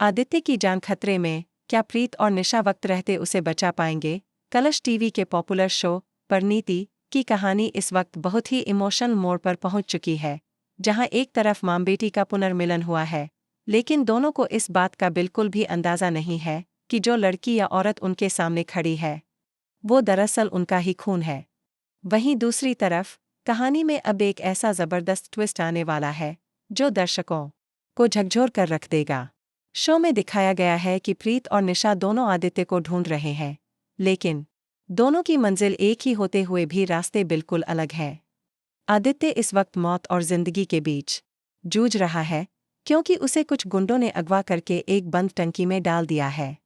आदित्य की जान खतरे में, क्या प्रीत और निशा वक्त रहते उसे बचा पाएंगे? कलश टीवी के पॉपुलर शो परिणीति की कहानी इस वक्त बहुत ही इमोशनल मोड़ पर पहुंच चुकी है, जहां एक तरफ मां बेटी का पुनर्मिलन हुआ है, लेकिन दोनों को इस बात का बिल्कुल भी अंदाजा नहीं है कि जो लड़की या औरत उनके सामने खड़ी है, वो दरअसल उनका ही खून है। वहीं दूसरी तरफ, कहानी में अब एक ऐसा जबरदस्त ट्विस्ट आने वाला है, जो दर्शकों को झकझोर कर रख देगा। शो में दिखाया गया है कि प्रीत और निशा दोनों आदित्य को ढूंढ रहे हैं, लेकिन दोनों की मंजिल एक ही होते हुए भी रास्ते बिल्कुल अलग हैं। आदित्य इस वक्त मौत और जिंदगी के बीच जूझ रहा है, क्योंकि उसे कुछ गुंडों ने अगवा करके एक बंद टंकी में डाल दिया है।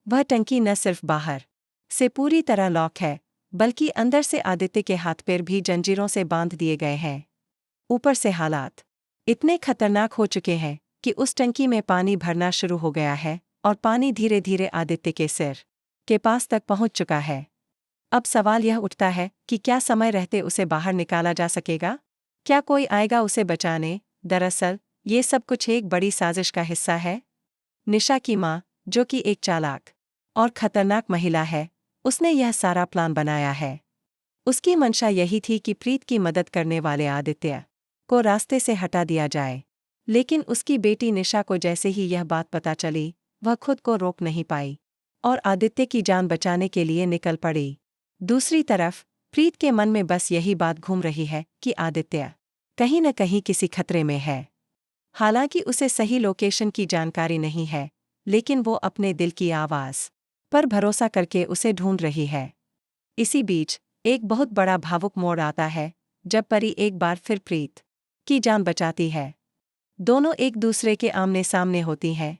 वह टंकी न सिर्फ बाहर से पूरी तरह लॉक है, बल्कि अंदर से आदित्य के हाथ पैर भी जंजीरों से बांध दिए गए हैं। ऊपर से हालात इतने खतरनाक हो चुके हैं कि उस टंकी में पानी भरना शुरू हो गया है और पानी धीरे धीरे आदित्य के सिर के पास तक पहुंच चुका है। अब सवाल यह उठता है कि क्या समय रहते उसे बाहर निकाला जा सकेगा? क्या कोई आएगा उसे बचाने? दरअसल ये सब कुछ एक बड़ी साजिश का हिस्सा है। निशा की मां, जो कि एक चालाक और खतरनाक महिला है, उसने यह सारा प्लान बनाया है। उसकी मंशा यही थी कि प्रीत की मदद करने वाले आदित्य को रास्ते से हटा दिया जाए, लेकिन उसकी बेटी निशा को जैसे ही यह बात पता चली, वह खुद को रोक नहीं पाई और आदित्य की जान बचाने के लिए निकल पड़ी। दूसरी तरफ, प्रीत के मन में बस यही बात घूम रही है कि आदित्य कहीं न कहीं किसी खतरे में है। हालांकि उसे सही लोकेशन की जानकारी नहीं है, लेकिन वो अपने दिल की आवाज़ पर भरोसा करके उसे ढूंढ रही है। इसी बीच एक बहुत बड़ा भावुक मोड़ आता है, जब परी एक बार फिर प्रीत की जान बचाती है। दोनों एक दूसरे के आमने सामने होती हैं,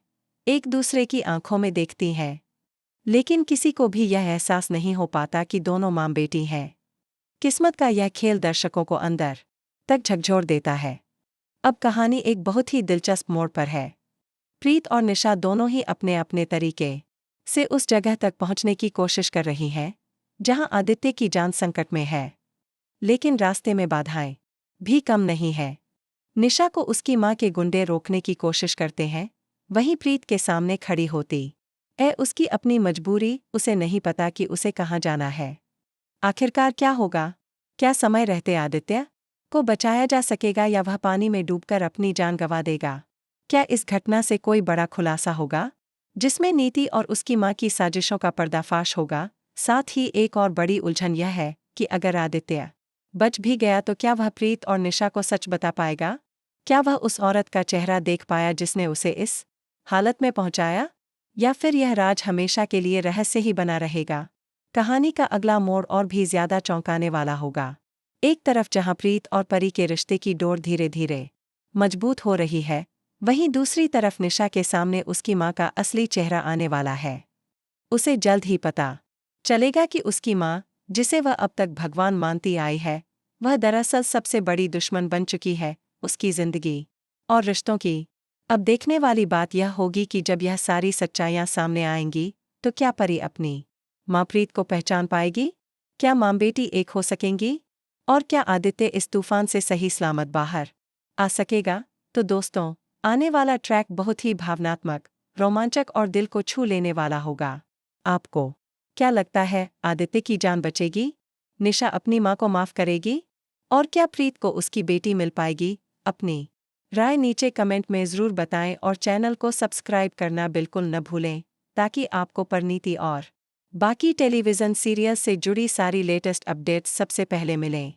एक दूसरे की आंखों में देखती हैं, लेकिन किसी को भी यह एहसास नहीं हो पाता कि दोनों मां बेटी हैं। किस्मत का यह खेल दर्शकों को अंदर तक झकझोर देता है। अब कहानी एक बहुत ही दिलचस्प मोड़ पर है। प्रीत और निशा दोनों ही अपने अपने तरीके से उस जगह तक पहुंचने की कोशिश कर रही हैं, जहां आदित्य की जान संकट में है, लेकिन रास्ते में बाधाएं भी कम नहीं है। निशा को उसकी मां के गुंडे रोकने की कोशिश करते हैं, वहीं प्रीत के सामने खड़ी होती उसकी अपनी मजबूरी, उसे नहीं पता कि उसे कहाँ जाना है। आखिरकार क्या होगा? क्या समय रहते आदित्य को बचाया जा सकेगा या वह पानी में डूबकर अपनी जान गंवा देगा? क्या इस घटना से कोई बड़ा खुलासा होगा, जिसमें नीति और उसकी मां की साजिशों का पर्दाफाश होगा? साथ ही एक और बड़ी उलझन यह है कि अगर आदित्य बच भी गया तो क्या वह प्रीत और निशा को सच बता पाएगा? क्या वह उस औरत का चेहरा देख पाया जिसने उसे इस हालत में पहुंचाया, या फिर यह राज हमेशा के लिए रहस्य ही बना रहेगा? कहानी का अगला मोड़ और भी ज्यादा चौंकाने वाला होगा। एक तरफ जहां प्रीत और परी के रिश्ते की डोर धीरे धीरे मजबूत हो रही है, वहीं दूसरी तरफ निशा के सामने उसकी मां का असली चेहरा आने वाला है। उसे जल्द ही पता चलेगा कि उसकी मां, जिसे वह अब तक भगवान मानती आई है, वह दरअसल सबसे बड़ी दुश्मन बन चुकी है उसकी जिंदगी और रिश्तों की। अब देखने वाली बात यह होगी कि जब यह सारी सच्चाइयां सामने आएंगी, तो क्या परी अपनी मां प्रीत को पहचान पाएगी? क्या मां बेटी एक हो सकेंगी? और क्या आदित्य इस तूफान से सही सलामत बाहर आ सकेगा? तो दोस्तों, आने वाला ट्रैक बहुत ही भावनात्मक, रोमांचक और दिल को छू लेने वाला होगा। आपको क्या लगता है, आदित्य की जान बचेगी? निशा अपनी मां को माफ करेगी? और क्या प्रीत को उसकी बेटी मिल पाएगी? अपनी राय नीचे कमेंट में ज़रूर बताएं और चैनल को सब्सक्राइब करना बिल्कुल न भूलें, ताकि आपको परिणीति और बाकी टेलीविज़न सीरियल से जुड़ी सारी लेटेस्ट अपडेट्स सबसे पहले मिलें।